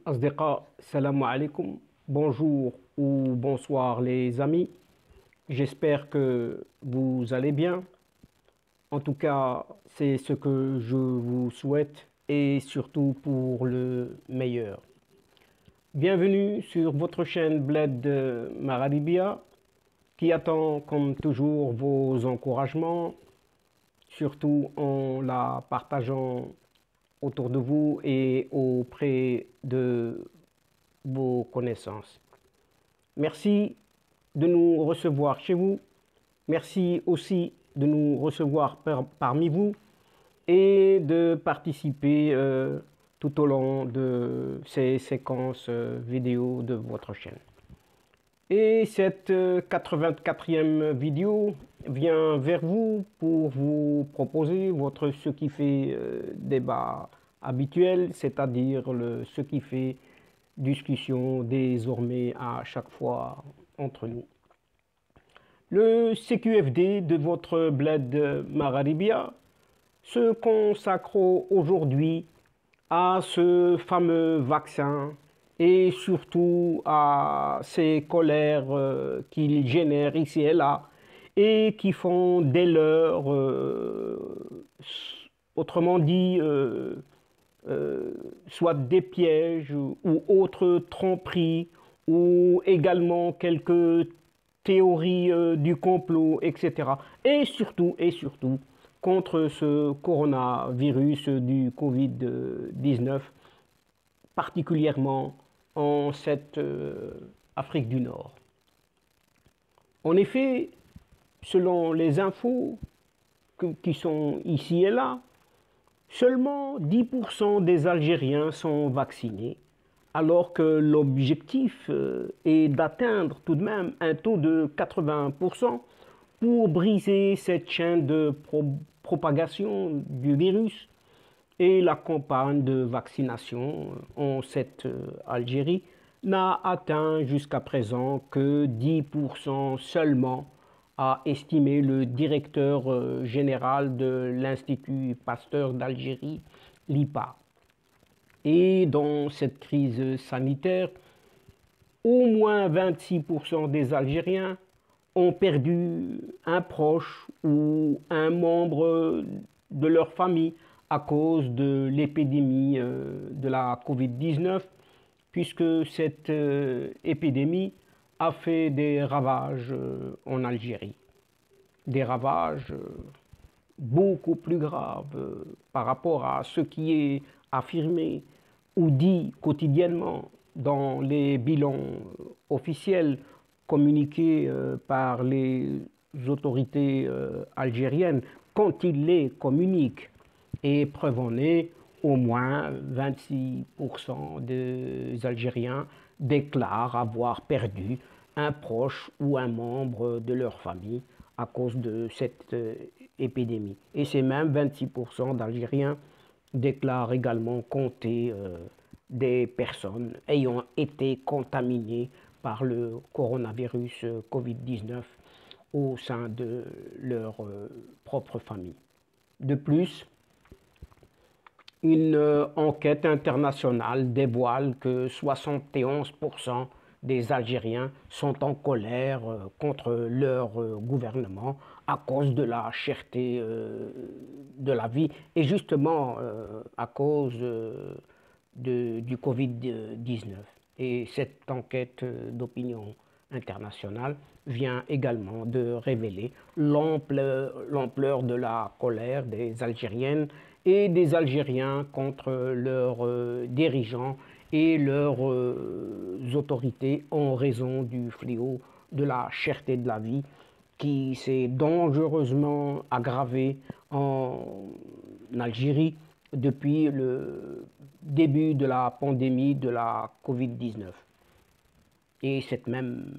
الأصدقاء السلام عليكم. Bonjour ou bonsoir les amis. J'espère que vous allez bien. En tout cas, c'est ce que je vous souhaite et surtout pour le meilleur. Bienvenue sur votre chaîne Bled Magharbia qui attend comme toujours vos encouragements, surtout en la partageant autour de vous et auprès de vos connaissances. Merci de nous recevoir chez vous. Merci aussi de nous recevoir parmi vous et de participer tout au long de ces séquences vidéo de votre chaîne. Et cette 84e vidéo vient vers vous pour vous proposer votre ce qui fait débat habituel, c'est-à-dire ce qui fait discussion désormais à chaque fois entre nous. Le CQFD de votre Bled Magharbia se consacre aujourd'hui à ce fameux vaccin et surtout à ces colères qu'il génère ici et là et qui font des leurs, autrement dit, soit des pièges ou autres tromperies ou également quelques théories du complot, etc. Et surtout, contre ce coronavirus du Covid-19, particulièrement en cette Afrique du Nord. En effet, selon les infos qui sont ici et là, seulement 10% des Algériens sont vaccinés, alors que l'objectif est d'atteindre tout de même un taux de 80% pour briser cette chaîne de propagation du virus. Et la campagne de vaccination en cette Algérie n'a atteint jusqu'à présent que 10% seulement, a estimé le directeur général de l'Institut Pasteur d'Algérie, l'IPA. Et dans cette crise sanitaire, au moins 26% des Algériens ont perdu un proche ou un membre de leur famille à cause de l'épidémie de la Covid-19, puisque cette épidémie a fait des ravages en Algérie. Des ravages beaucoup plus graves par rapport à ce qui est affirmé ou dit quotidiennement dans les bilans officiels communiqués par les autorités algériennes quand ils les communiquent. Et preuve en est, au moins 26% des Algériens déclarent avoir perdu un proche ou un membre de leur famille à cause de cette épidémie. Et ces mêmes 26% d'Algériens déclarent également compter des personnes ayant été contaminées par le coronavirus Covid-19 au sein de leur propre famille. De plus, une enquête internationale dévoile que 71% des Algériens sont en colère contre leur gouvernement à cause de la cherté de la vie et justement à cause du Covid-19. Et cette enquête d'opinion internationale vient également de révéler l'ampleur de la colère des Algériennes et des Algériens contre leurs dirigeants et leurs autorités en raison du fléau de la cherté de la vie qui s'est dangereusement aggravé en Algérie depuis le début de la pandémie de la Covid-19. Et cette même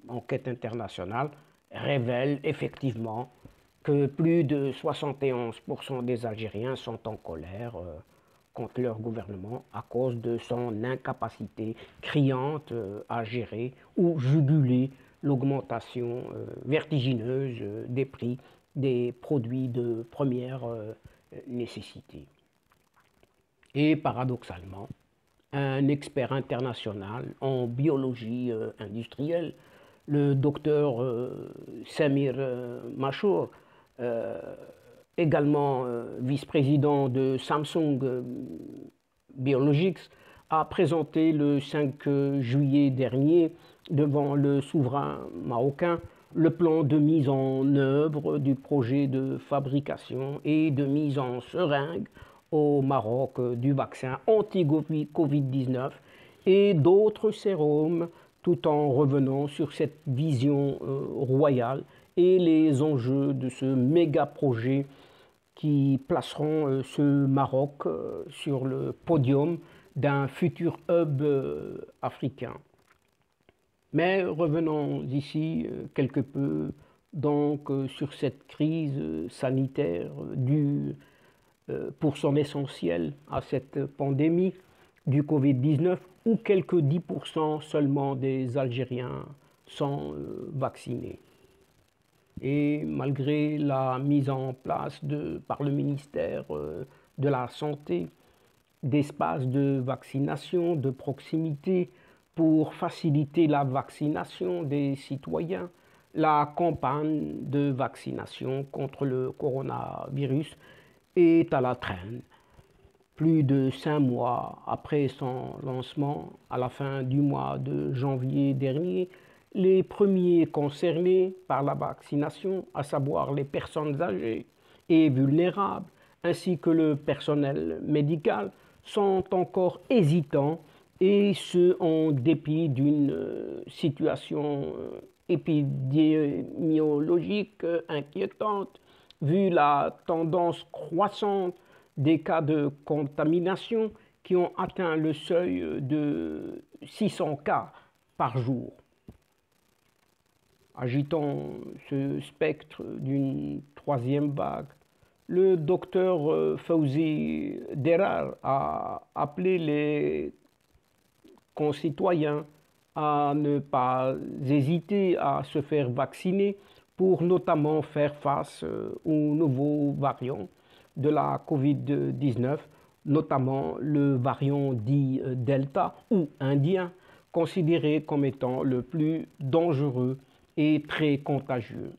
enquête internationale révèle effectivement que plus de 71% des Algériens sont en colère contre leur gouvernement à cause de son incapacité criante à gérer ou juguler l'augmentation vertigineuse des prix des produits de première nécessité. Et paradoxalement, un expert international en biologie industrielle, le docteur Samir Machour, également vice-président de Samsung Biologics, a présenté le 5 juillet dernier devant le souverain marocain le plan de mise en œuvre du projet de fabrication et de mise en seringue au Maroc du vaccin anti-Covid-19 et d'autres sérums, tout en revenant sur cette vision royale et les enjeux de ce méga projet qui placeront ce Maroc sur le podium d'un futur hub africain. Mais revenons ici quelque peu donc sur cette crise sanitaire due pour son essentiel à cette pandémie du Covid-19 où quelques 10% seulement des Algériens sont vaccinés. Et malgré la mise en place par le ministère de la Santé d'espaces de vaccination de proximité pour faciliter la vaccination des citoyens, la campagne de vaccination contre le coronavirus est à la traîne. Plus de 5 mois après son lancement, à la fin du mois de janvier dernier, les premiers concernés par la vaccination, à savoir les personnes âgées et vulnérables, ainsi que le personnel médical, sont encore hésitants et ce en dépit d'une situation épidémiologique inquiétante, vu la tendance croissante des cas de contamination qui ont atteint le seuil de 600 cas par jour. Agitant ce spectre d'une troisième vague, le docteur Fawzi Derar a appelé les concitoyens à ne pas hésiter à se faire vacciner pour notamment faire face aux nouveaux variants de la Covid-19, notamment le variant dit Delta ou indien, considéré comme étant le plus dangereux et très contagieux.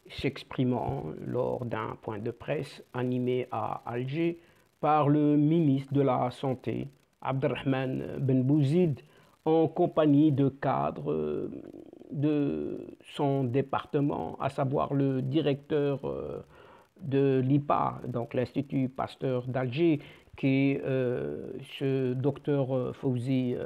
S'exprimant lors d'un point de presse animé à Alger par le ministre de la Santé, Abdelrahman Ben Bouzid, en compagnie de cadres de son département, à savoir le directeur de l'IPA, donc l'Institut Pasteur d'Alger, qui est ce docteur Fawzi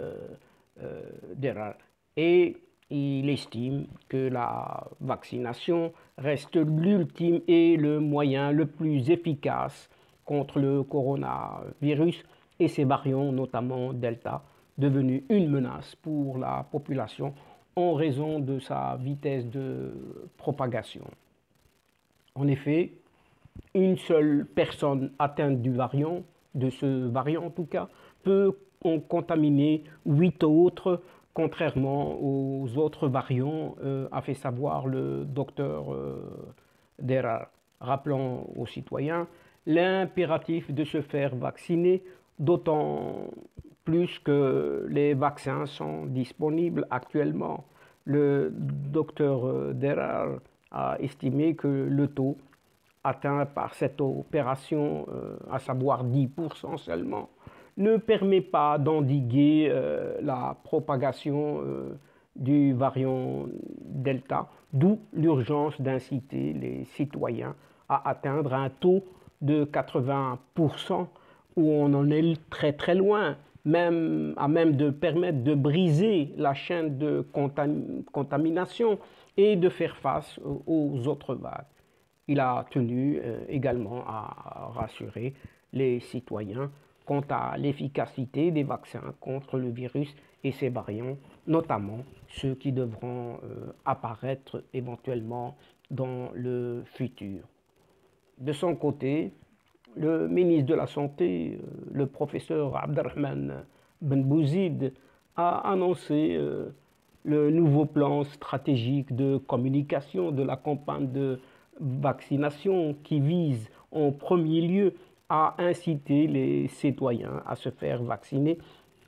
Derar. Et il estime que la vaccination reste l'ultime et le moyen le plus efficace contre le coronavirus et ses variants, notamment Delta, devenu une menace pour la population en raison de sa vitesse de propagation. En effet, une seule personne atteinte du variant, de ce variant en tout cas, peut en contaminer 8 autres, contrairement aux autres variants, a fait savoir le docteur Derar. Rappelons aux citoyens l'impératif de se faire vacciner, d'autant plus que les vaccins sont disponibles actuellement. Le docteur Derar a estimé que le taux atteint par cette opération, à savoir 10% seulement, ne permet pas d'endiguer la propagation du variant Delta, d'où l'urgence d'inciter les citoyens à atteindre un taux de 80%, où on en est très très loin, même de permettre de briser la chaîne de contamination et de faire face aux autres vagues. Il a tenu également à rassurer les citoyens quant à l'efficacité des vaccins contre le virus et ses variants, notamment ceux qui devront apparaître éventuellement dans le futur. De son côté, le ministre de la Santé, le professeur Abdelrahman Ben Bouzid, a annoncé le nouveau plan stratégique de communication de la campagne de vaccination qui vise en premier lieu à inciter les citoyens à se faire vacciner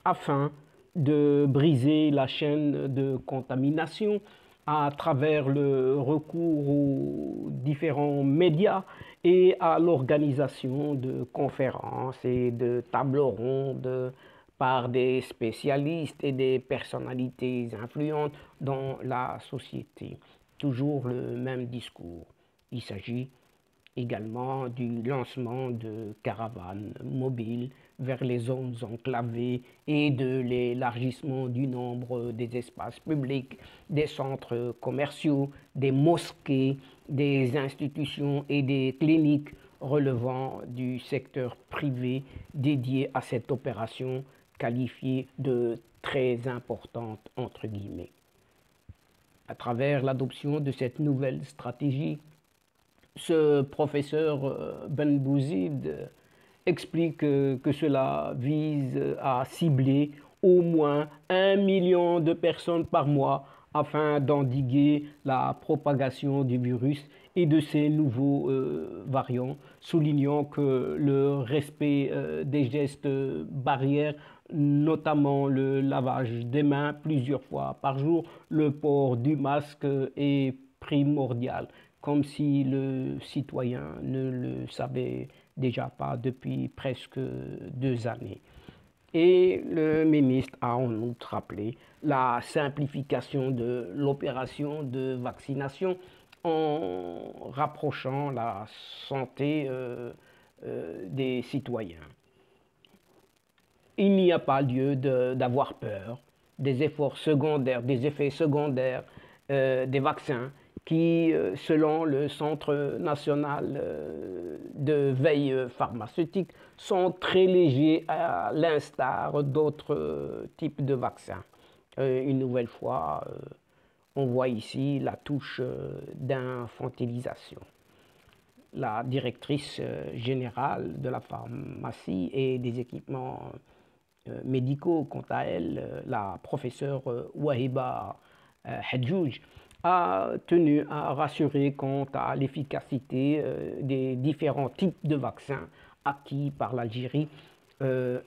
afin de briser la chaîne de contamination à travers le recours aux différents médias et à l'organisation de conférences et de tables rondes par des spécialistes et des personnalités influentes dans la société. Toujours le même discours. Il s'agit également du lancement de caravanes mobiles vers les zones enclavées et de l'élargissement du nombre des espaces publics, des centres commerciaux, des mosquées, des institutions et des cliniques relevant du secteur privé dédié à cette opération qualifiée de très importante entre guillemets. À travers l'adoption de cette nouvelle stratégie, ce professeur Ben Bouzid explique que cela vise à cibler au moins 1 million de personnes par mois afin d'endiguer la propagation du virus et de ces nouveaux variants, soulignant que le respect des gestes barrières, notamment le lavage des mains plusieurs fois par jour, le port du masque est primordial, comme si le citoyen ne le savait déjà pas depuis presque 2 années. Et le ministre a en outre rappelé la simplification de l'opération de vaccination en rapprochant la santé des citoyens. Il n'y a pas lieu d'avoir peur des effets secondaires des vaccins qui, selon le Centre national de veille pharmaceutique, sont très légers à l'instar d'autres types de vaccins. Une nouvelle fois, on voit ici la touche d'infantilisation. La directrice générale de la pharmacie et des équipements médicaux, quant à elle, la professeure Wahiba Hadjouj, a tenu à rassurer quant à l'efficacité des différents types de vaccins acquis par l'Algérie,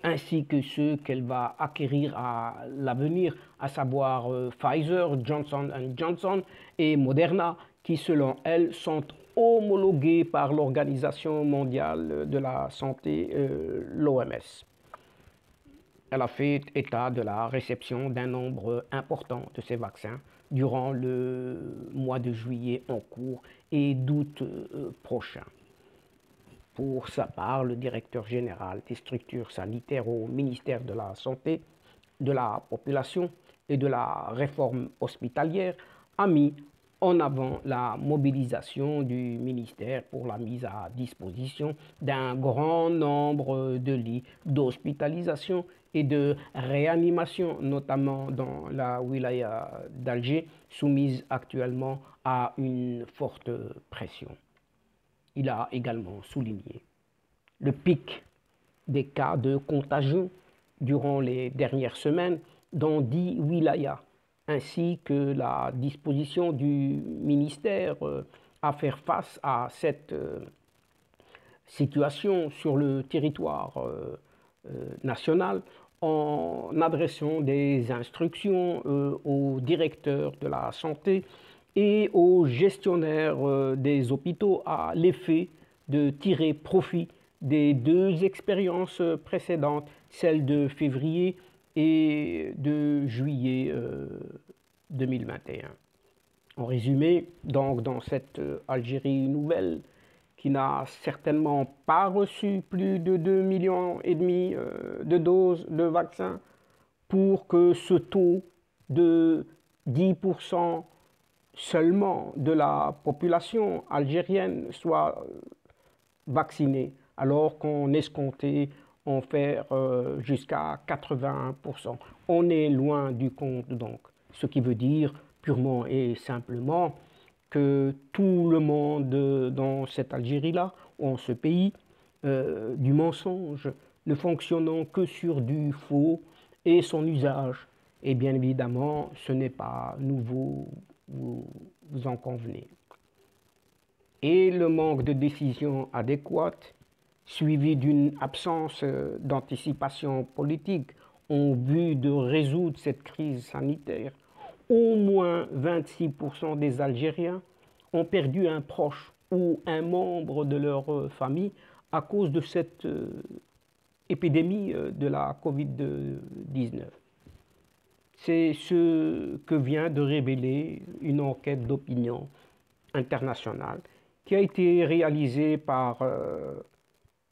ainsi que ceux qu'elle va acquérir à l'avenir, à savoir Pfizer, Johnson Johnson et Moderna, qui selon elle sont homologués par l'Organisation mondiale de la santé, l'OMS. Elle a fait état de la réception d'un nombre important de ces vaccins durant le mois de juillet en cours et d'août prochain. Pour sa part, le directeur général des structures sanitaires au ministère de la Santé, de la Population et de la Réforme hospitalière a mis en avant la mobilisation du ministère pour la mise à disposition d'un grand nombre de lits d'hospitalisation et de réanimation, notamment dans la wilaya d'Alger, soumise actuellement à une forte pression. Il a également souligné le pic des cas de contagion durant les dernières semaines dans 10 wilayas, ainsi que la disposition du ministère à faire face à cette situation sur le territoire national en adressant des instructions aux directeurs de la santé et aux gestionnaires des hôpitaux à l'effet de tirer profit des 2 expériences précédentes, celles de février et de juillet 2021. En résumé, donc, dans cette Algérie nouvelle, qui n'a certainement pas reçu plus de 2,5 millions de doses de vaccins, pour que ce taux de 10% seulement de la population algérienne soit vaccinée, alors qu'on escomptait en faire jusqu'à 81%. On est loin du compte donc, ce qui veut dire purement et simplement que tout le monde dans cette Algérie-là, en ce pays, du mensonge, ne fonctionnant que sur du faux et son usage. Et bien évidemment, ce n'est pas nouveau, vous en convenez. Et le manque de décision adéquate, suivi d'une absence d'anticipation politique en vue de résoudre cette crise sanitaire, au moins 26% des Algériens ont perdu un proche ou un membre de leur famille à cause de cette épidémie de la Covid-19. C'est ce que vient de révéler une enquête d'opinion internationale qui a été réalisée par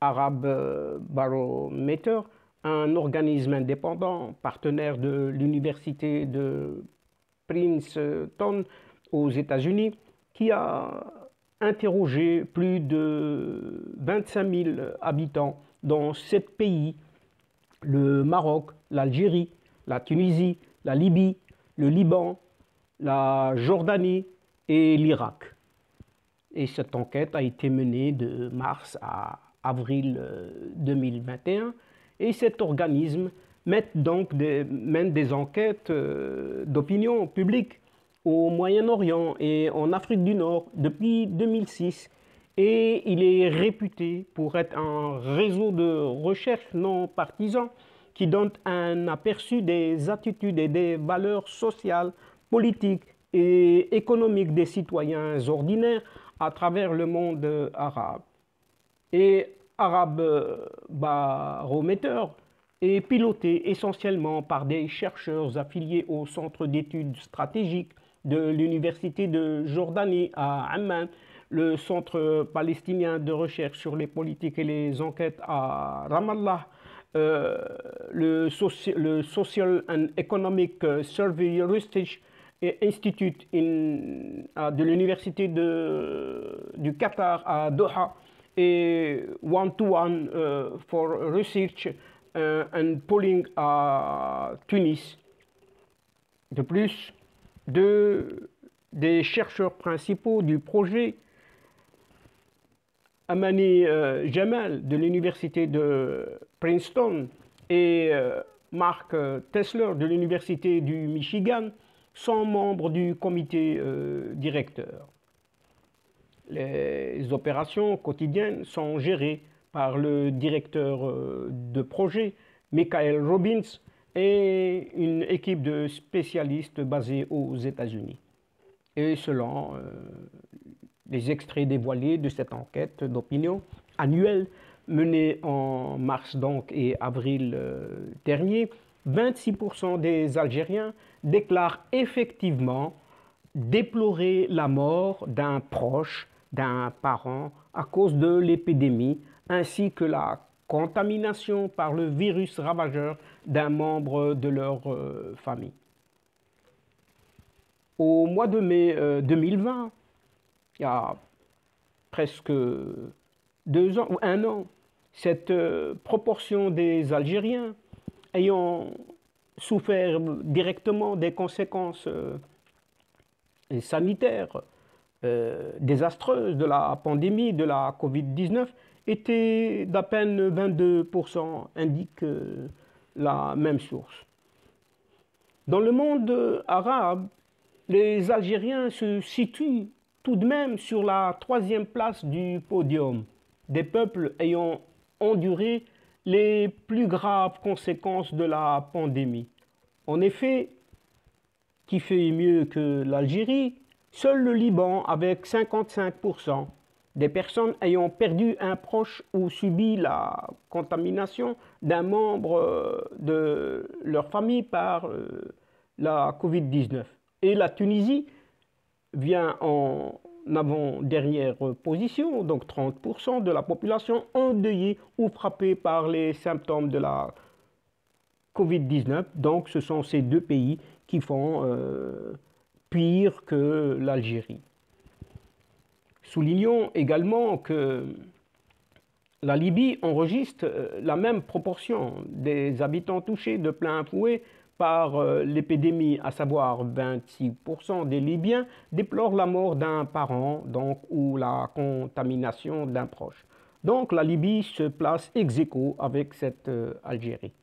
Arab Barometer, un organisme indépendant partenaire de l'université de Princeton aux États-Unis, qui a interrogé plus de 25 000 habitants dans 7 pays: le Maroc, l'Algérie, la Tunisie, la Libye, le Liban, la Jordanie et l'Irak. Et cette enquête a été menée de mars à avril 2021. Et cet organisme mène des enquêtes d'opinion publique au Moyen-Orient et en Afrique du Nord depuis 2006. Et il est réputé pour être un réseau de recherche non partisan qui donne un aperçu des attitudes et des valeurs sociales, politiques et économiques des citoyens ordinaires à travers le monde arabe. Et Arab Barometer est piloté essentiellement par des chercheurs affiliés au Centre d'études stratégiques de l'Université de Jordanie à Amman, le Centre palestinien de recherche sur les politiques et les enquêtes à Ramallah, le Social and Economic Survey Research Institute de l'Université du Qatar à Doha, et One-to-One for Research and Polling à Tunis. De plus, des chercheurs principaux du projet, Amani Jamal de l'université de Princeton et Mark Tesler de l'université du Michigan, sont membres du comité directeur. Les opérations quotidiennes sont gérées par le directeur de projet, Michael Robbins, et une équipe de spécialistes basés aux États-Unis. Et selon les extraits dévoilés de cette enquête d'opinion annuelle menée en mars donc et avril dernier, 26% des Algériens déclarent effectivement déplorer la mort d'un proche, d'un parent à cause de l'épidémie, ainsi que la contamination par le virus ravageur d'un membre de leur famille. Au mois de mai 2020, il y a presque 2 ans ou 1 an, cette proportion des Algériens ayant souffert directement des conséquences sanitaires désastreuses de la pandémie de la Covid-19 était d'à peine 22%, indique la même source. Dans le monde arabe, les Algériens se situent tout de même sur la 3e place du podium des peuples ayant enduré les plus graves conséquences de la pandémie. En effet, qui fait mieux que l'Algérie? Seul le Liban, avec 55% des personnes ayant perdu un proche ou subi la contamination d'un membre de leur famille par la Covid-19. Et la Tunisie vient en avant-dernière position, donc 30% de la population endeuillée ou frappée par les symptômes de la Covid-19. Donc ce sont ces 2 pays qui font pire que l'Algérie. Soulignons également que la Libye enregistre la même proportion des habitants touchés de plein fouet par l'épidémie, à savoir 26% des Libyens déplorent la mort d'un parent ou la contamination d'un proche. Donc la Libye se place ex aequo avec cette Algérie.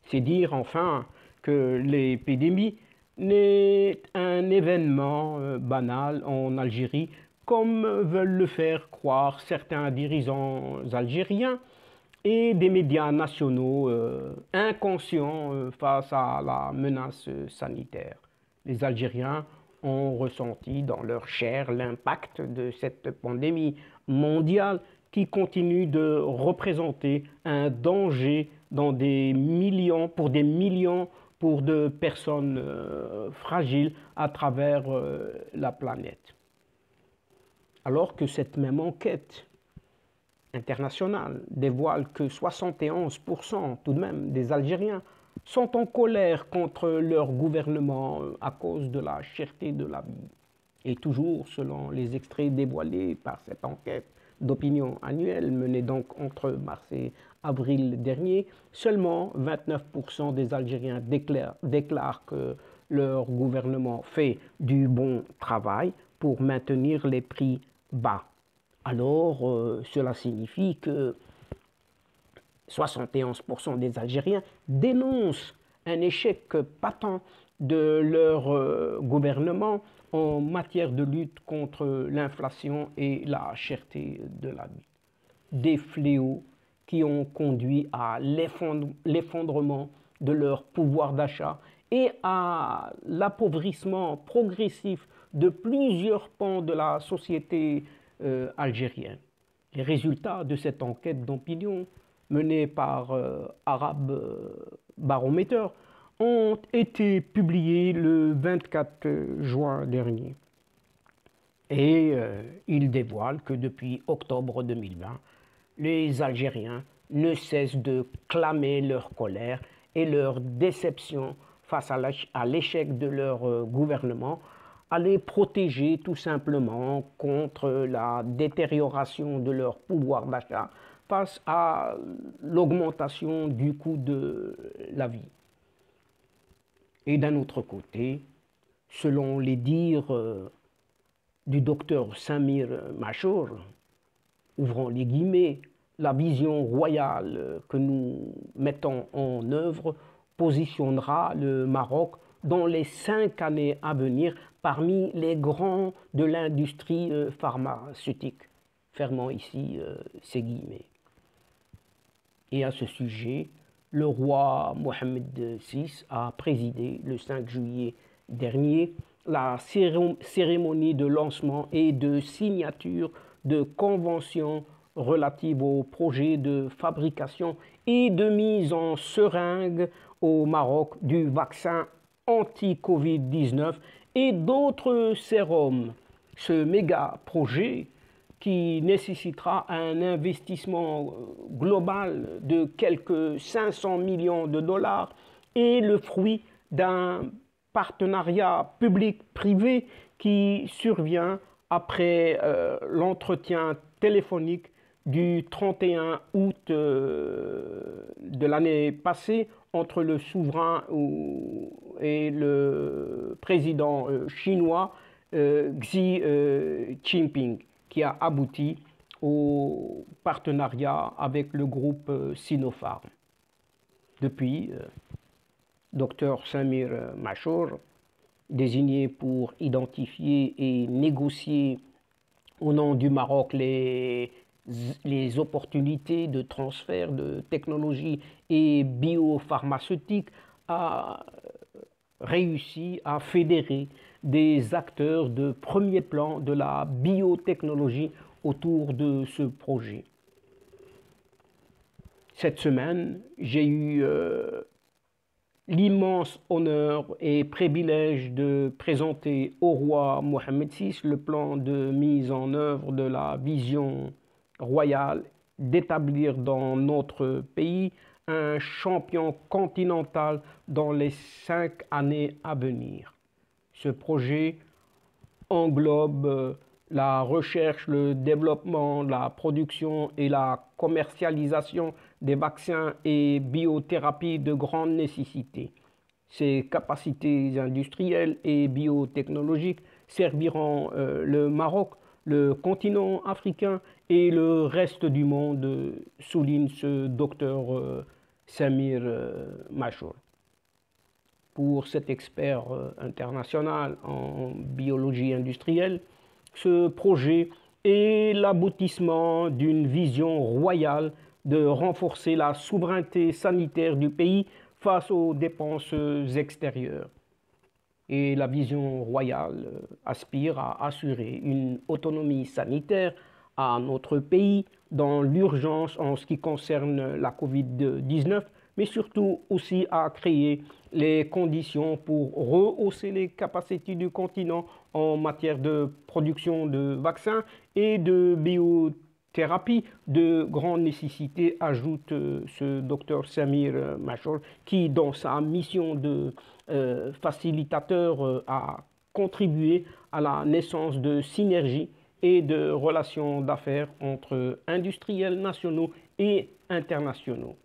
C'est dire enfin que l'épidémie n'est un événement banal en Algérie, comme veulent le faire croire certains dirigeants algériens et des médias nationaux inconscients face à la menace sanitaire. Les Algériens ont ressenti dans leur chair l'impact de cette pandémie mondiale qui continue de représenter un danger dans des millions, pour de personnes fragiles à travers la planète. Alors que cette même enquête internationale dévoile que 71% tout de même des Algériens sont en colère contre leur gouvernement à cause de la cherté de la vie. Et toujours selon les extraits dévoilés par cette enquête d'opinion annuelle menée donc entre mars et avril dernier, seulement 29% des Algériens déclarent que leur gouvernement fait du bon travail pour maintenir les prix bas. Alors, cela signifie que 71% des Algériens dénoncent un échec patent de leur gouvernement en matière de lutte contre l'inflation et la cherté de la vie. Des fléaux qui ont conduit à l'effondrement de leur pouvoir d'achat et à l'appauvrissement progressif de plusieurs pans de la société algérienne. Les résultats de cette enquête d'opinion menée par Arab Barometer ont été publiés le 24 juin dernier. Et ils dévoilent que depuis octobre 2020, les Algériens ne cessent de clamer leur colère et leur déception face à l'échec de leur gouvernement, à les protéger tout simplement contre la détérioration de leur pouvoir d'achat face à l'augmentation du coût de la vie. Et d'un autre côté, selon les dires du docteur Samir Machour, ouvrons les guillemets, la vision royale que nous mettons en œuvre positionnera le Maroc dans les 5 années à venir parmi les grands de l'industrie pharmaceutique. Fermons ici ces guillemets. Et à ce sujet, le roi Mohamed VI a présidé le 5 juillet dernier la cérémonie de lancement et de signature de conventions relatives au projet de fabrication et de mise en seringue au Maroc du vaccin anti-Covid-19 et d'autres sérums. Ce méga projet qui nécessitera un investissement global de quelques 500 millions de dollars est le fruit d'un partenariat public-privé qui survient après l'entretien téléphonique du 31 août de l'année passée entre le souverain et le président chinois Xi Jinping, qui a abouti au partenariat avec le groupe Sinopharm. Depuis, Dr Samir Machour, désigné pour identifier et négocier au nom du Maroc les opportunités de transfert de technologies et biopharmaceutiques, a réussi à fédérer des acteurs de premier plan de la biotechnologie autour de ce projet. Cette semaine, j'ai eu l'immense honneur et privilège de présenter au roi Mohamed VI le plan de mise en œuvre de la vision royale d'établir dans notre pays un champion continental dans les 5 années à venir. Ce projet englobe la recherche, le développement, la production et la commercialisation des vaccins et biothérapies de grande nécessité. Ces capacités industrielles et biotechnologiques serviront le Maroc, le continent africain et le reste du monde, souligne ce docteur Samir Machour. Pour cet expert international en biologie industrielle, ce projet est l'aboutissement d'une vision royale de renforcer la souveraineté sanitaire du pays face aux dépenses extérieures. Et la vision royale aspire à assurer une autonomie sanitaire à notre pays dans l'urgence en ce qui concerne la COVID-19, mais surtout aussi à créer les conditions pour rehausser les capacités du continent en matière de production de vaccins et de biothérapie de grande nécessité, ajoute ce docteur Samir Machor, qui, dans sa mission de facilitateur, a contribué à la naissance de synergies et de relations d'affaires entre industriels nationaux et internationaux.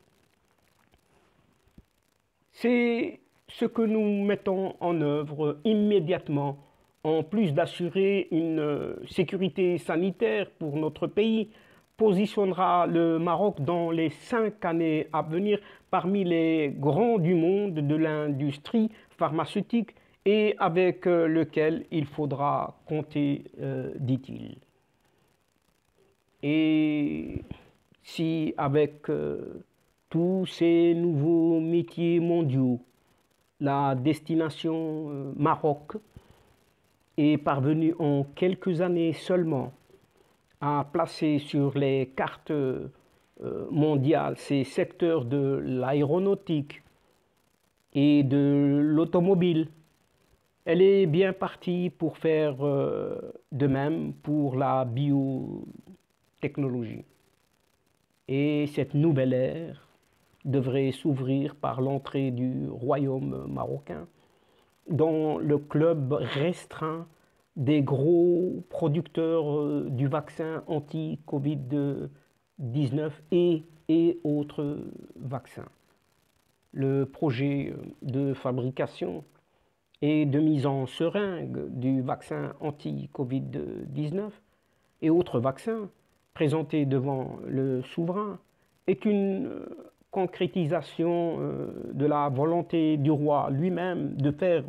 C'est ce que nous mettons en œuvre immédiatement, en plus d'assurer une sécurité sanitaire pour notre pays, positionnera le Maroc dans les 5 années à venir parmi les grands du monde de l'industrie pharmaceutique et avec lequel il faudra compter, dit-il. Et si avec tous ces nouveaux métiers mondiaux, la destination Maroc est parvenue en quelques années seulement à placer sur les cartes mondiales ces secteurs de l'aéronautique et de l'automobile, elle est bien partie pour faire de même pour la biotechnologie. Et cette nouvelle ère devrait s'ouvrir par l'entrée du royaume marocain dans le club restreint des gros producteurs du vaccin anti-Covid-19 et autres vaccins. Le projet de fabrication et de mise en seringue du vaccin anti-Covid-19 et autres vaccins présentés devant le souverain est une concrétisation de la volonté du roi lui-même de faire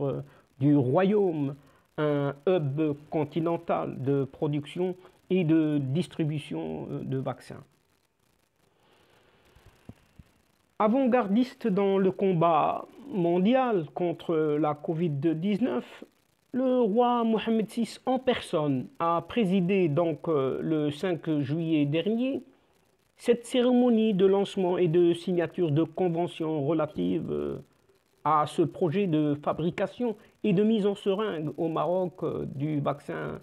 du royaume un hub continental de production et de distribution de vaccins. Avant-gardiste dans le combat mondial contre la Covid-19, le roi Mohammed VI en personne a présidé donc le 5 juillet dernier cette cérémonie de lancement et de signature de conventions relatives à ce projet de fabrication et de mise en seringue au Maroc du vaccin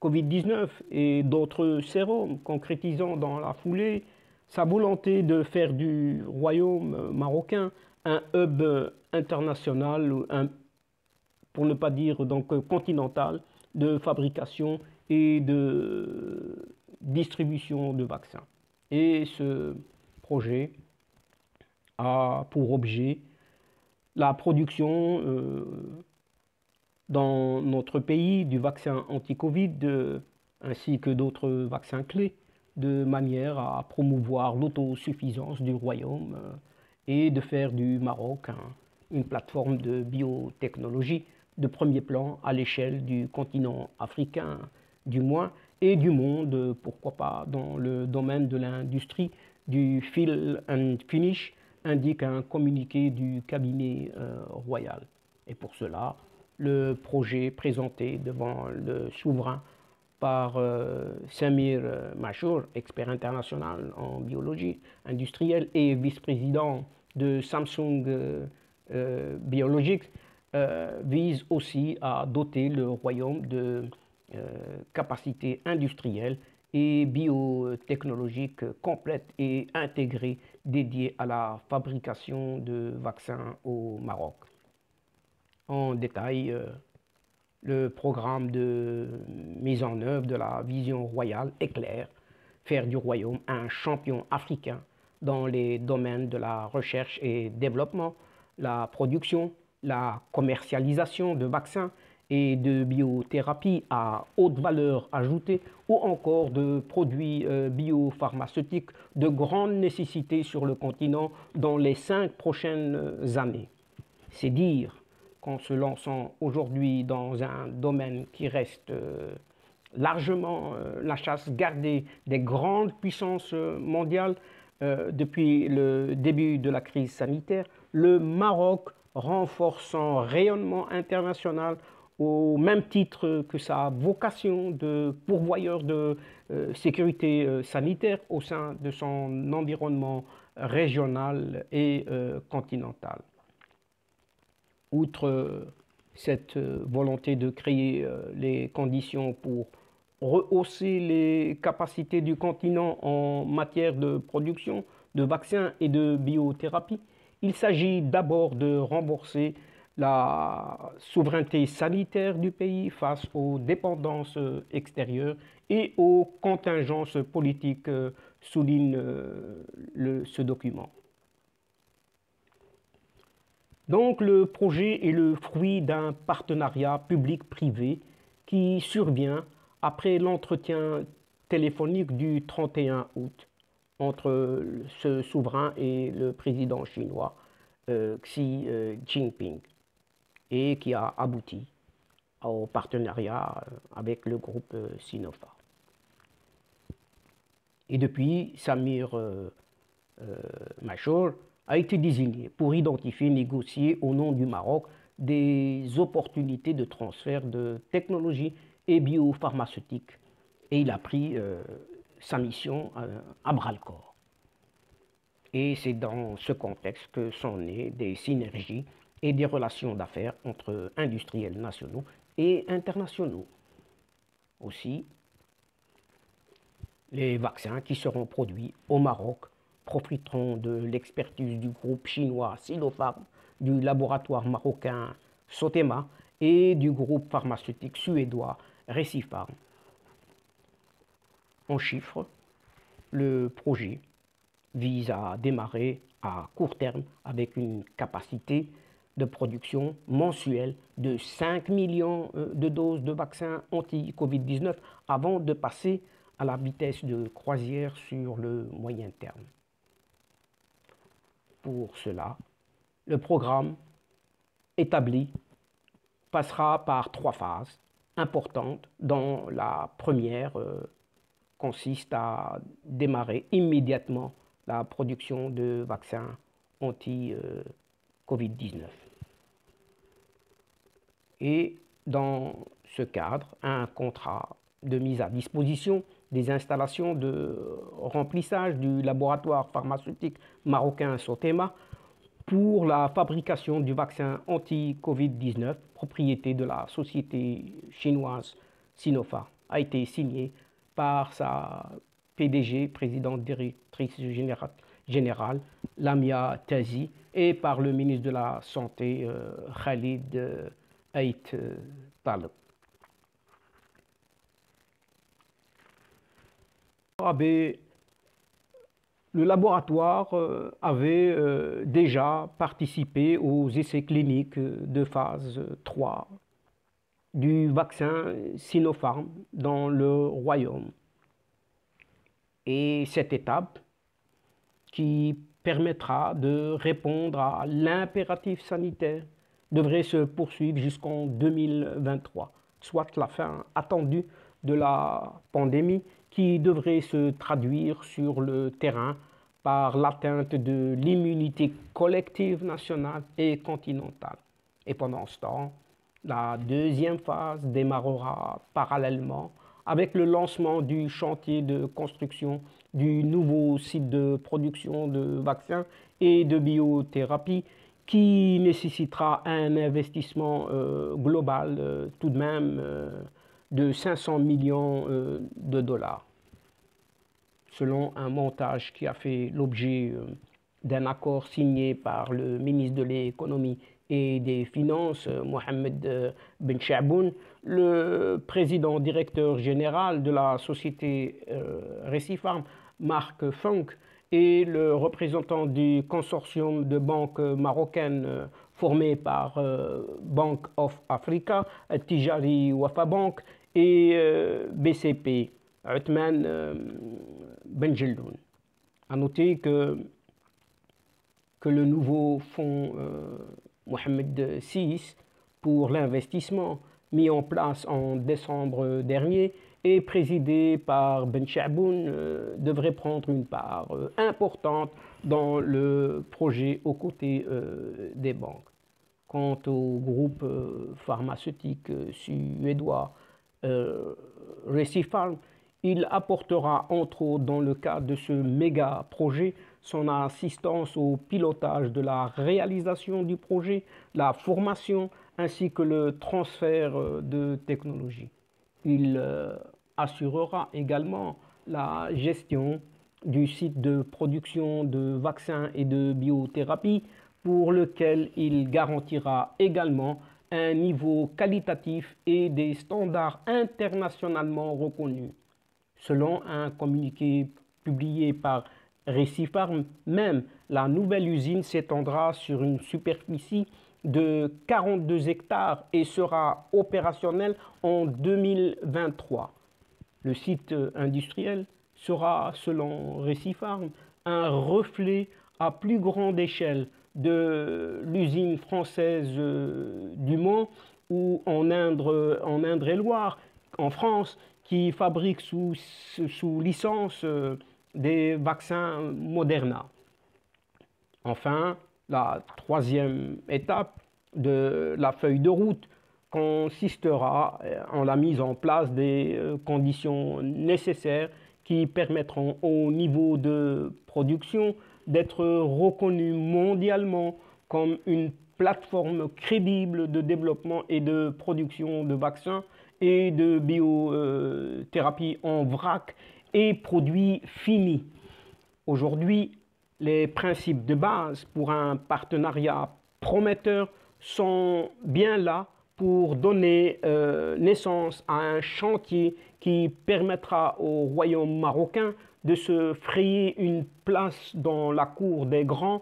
Covid-19 et d'autres sérums, concrétisant dans la foulée sa volonté de faire du royaume marocain un hub international, pour ne pas dire donc continental, de fabrication et de distribution de vaccins. Et ce projet a pour objet la production dans notre pays du vaccin anti-Covid ainsi que d'autres vaccins clés, de manière à promouvoir l'autosuffisance du royaume et de faire du Maroc une plateforme de biotechnologie de premier plan à l'échelle du continent africain du moins et du monde, pourquoi pas dans le domaine de l'industrie du fill and finish, indique un communiqué du cabinet royal. Et pour cela, le projet présenté devant le souverain par Samir Machor, expert international en biologie industrielle et vice-président de Samsung Biologics, vise aussi à doter le royaume de capacités industrielles et biotechnologiques complètes et intégrées dédiées à la fabrication de vaccins au Maroc. En détail, le programme de mise en œuvre de la vision royale est clair: faire du royaume un champion africain dans les domaines de la recherche et développement, la production, la commercialisation de vaccins et de biothérapie à haute valeur ajoutée ou encore de produits biopharmaceutiques de grande nécessité sur le continent dans les 5 prochaines années. C'est dire qu'en se lançant aujourd'hui dans un domaine qui reste largement la chasse gardée des grandes puissances mondiales, depuis le début de la crise sanitaire, le Maroc renforce son rayonnement international au même titre que sa vocation de pourvoyeur de sécurité sanitaire au sein de son environnement régional et continental. Outre cette volonté de créer les conditions pour rehausser les capacités du continent en matière de production de vaccins et de biothérapie, il s'agit d'abord de renforcer la souveraineté sanitaire du pays face aux dépendances extérieures et aux contingences politiques, souligne ce document. Donc le projet est le fruit d'un partenariat public-privé qui survient après l'entretien téléphonique du 31 août entre ce souverain et le président chinois Xi Jinping et qui a abouti au partenariat avec le groupe Sinopharm. Et depuis, Samir Machar a été désigné pour identifier et négocier au nom du Maroc des opportunités de transfert de technologies et biopharmaceutiques. Et il a pris sa mission à bras-le-corps. Et c'est dans ce contexte que sont nées des synergies et des relations d'affaires entre industriels nationaux et internationaux. Aussi, les vaccins qui seront produits au Maroc profiteront de l'expertise du groupe chinois Sinopharm, du laboratoire marocain Sotema et du groupe pharmaceutique suédois Recipharm. En chiffres, le projet vise à démarrer à court terme avec une capacité de production mensuelle de 5 millions de doses de vaccins anti-Covid-19 avant de passer à la vitesse de croisière sur le moyen terme. Pour cela, le programme établi passera par 3 phases importantes, dont la première consiste à démarrer immédiatement la production de vaccins anti-Covid-19. Et dans ce cadre, un contrat de mise à disposition des installations de remplissage du laboratoire pharmaceutique marocain Sotema pour la fabrication du vaccin anti-Covid-19, propriété de la société chinoise Sinopharm, a été signé par sa PDG, présidente directrice générale, Lamia Tazi, et par le ministre de la Santé, Khalid Ait Taleb. Le laboratoire avait déjà participé aux essais cliniques de phase 3 du vaccin Sinopharm dans le Royaume. Et cette étape, qui permettra de répondre à l'impératif sanitaire, devrait se poursuivre jusqu'en 2023, soit la fin attendue de la pandémie qui devrait se traduire sur le terrain par l'atteinte de l'immunité collective nationale et continentale. Et pendant ce temps, la deuxième phase démarrera parallèlement avec le lancement du chantier de construction du nouveau site de production de vaccins et de biothérapie qui nécessitera un investissement global tout de même de 500 millions de dollars. Selon un montage qui a fait l'objet d'un accord signé par le ministre de l'économie et des Finances, Mohamed Ben Chaboun, le président directeur général de la société Recipharm, Marc Funk, et le représentant du consortium de banques marocaines formé par Bank of Africa, Tijari Wafa Bank et BCP, Othman Benjelloun. A noter que le nouveau fonds Mohamed VI pour l'investissement mis en place en décembre dernier et présidé par Ben Chaboun devrait prendre une part importante dans le projet aux côtés des banques. Quant au groupe pharmaceutique suédois Recipharm, il apportera entre autres dans le cadre de ce méga projet son assistance au pilotage de la réalisation du projet, la formation ainsi que le transfert de technologie. Il assurera également la gestion du site de production de vaccins et de biothérapie pour lequel il garantira également un niveau qualitatif et des standards internationalement reconnus. Selon un communiqué publié par Recipharm, même la nouvelle usine s'étendra sur une superficie de 42 hectares et sera opérationnelle en 2023. Le site industriel sera, selon Recipharm, un reflet à plus grande échelle de l'usine française du Mans ou en Indre-et-Loire, en France, qui fabrique sous licence des vaccins Moderna. Enfin, la troisième étape de la feuille de route consistera en la mise en place des conditions nécessaires qui permettront au niveau de production d'être reconnu mondialement comme une plateforme crédible de développement et de production de vaccins et de biothérapie en vrac et produits finis. Aujourd'hui, les principes de base pour un partenariat prometteur sont bien là pour donner naissance à un chantier qui permettra au royaume marocain de se frayer une place dans la cour des grands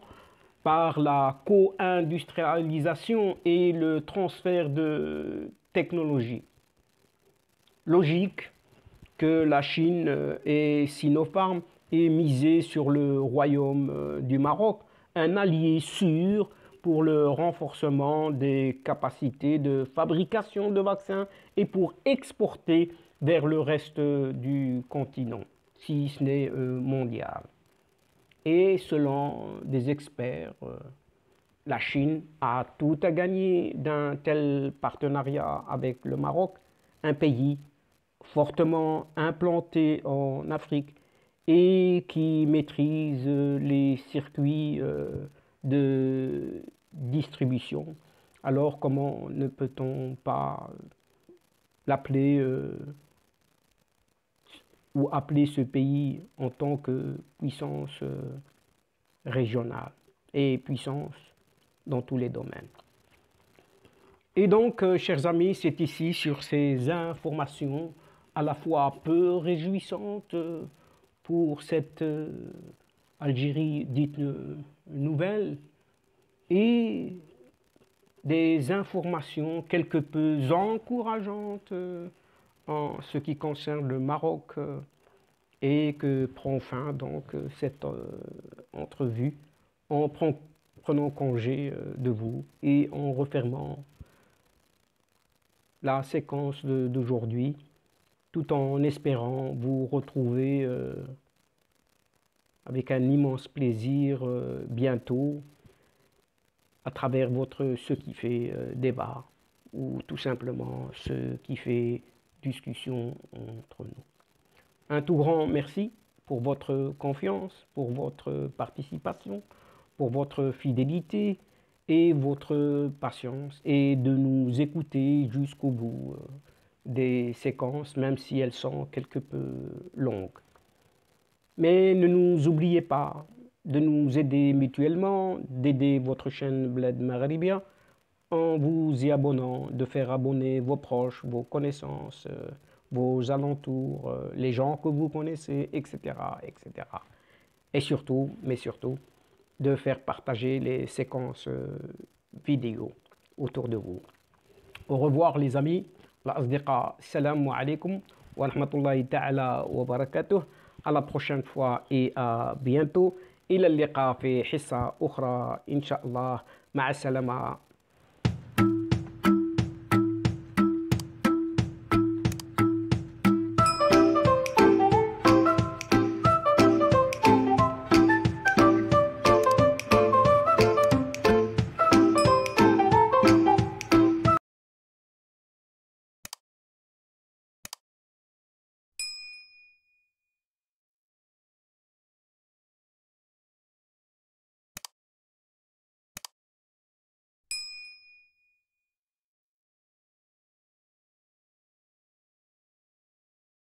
par la co-industrialisation et le transfert de technologie. Logique que la Chine et Sinopharm aient misé sur le royaume du Maroc, un allié sûr pour le renforcement des capacités de fabrication de vaccins et pour exporter vers le reste du continent, si ce n'est mondial. Et selon des experts, la Chine a tout à gagner d'un tel partenariat avec le Maroc, un pays fortement implanté en Afrique et qui maîtrise les circuits de distribution. Alors comment ne peut-on pas l'appeler ou appeler ce pays en tant que puissance régionale et puissance dans tous les domaines. Et donc, chers amis, c'est ici sur ces informations à la fois peu réjouissantes pour cette Algérie dite nouvelle et des informations quelque peu encourageantes en ce qui concerne le Maroc et que prend fin donc cette entrevue en prenant congé de vous et en refermant la séquence d'aujourd'hui, tout en espérant vous retrouver avec un immense plaisir bientôt à travers votre ce qui fait débat ou tout simplement ce qui fait discussion entre nous. Un tout grand merci pour votre confiance, pour votre participation, pour votre fidélité et votre patience et de nous écouter jusqu'au bout des séquences, même si elles sont quelque peu longues. Mais ne nous oubliez pas de nous aider mutuellement, d'aider votre chaîne Bled Maghribia en vous y abonnant, de faire abonner vos proches, vos connaissances, vos alentours, les gens que vous connaissez, etc., etc. Et surtout, mais surtout, de faire partager les séquences vidéo autour de vous. Au revoir les amis. الأصدقاء السلام عليكم ورحمة الله تعالى وبركاته. À la prochaine fois et à bientôt. إلى اللقاء في حصة أخرى إن شاء الله. مع السلامة.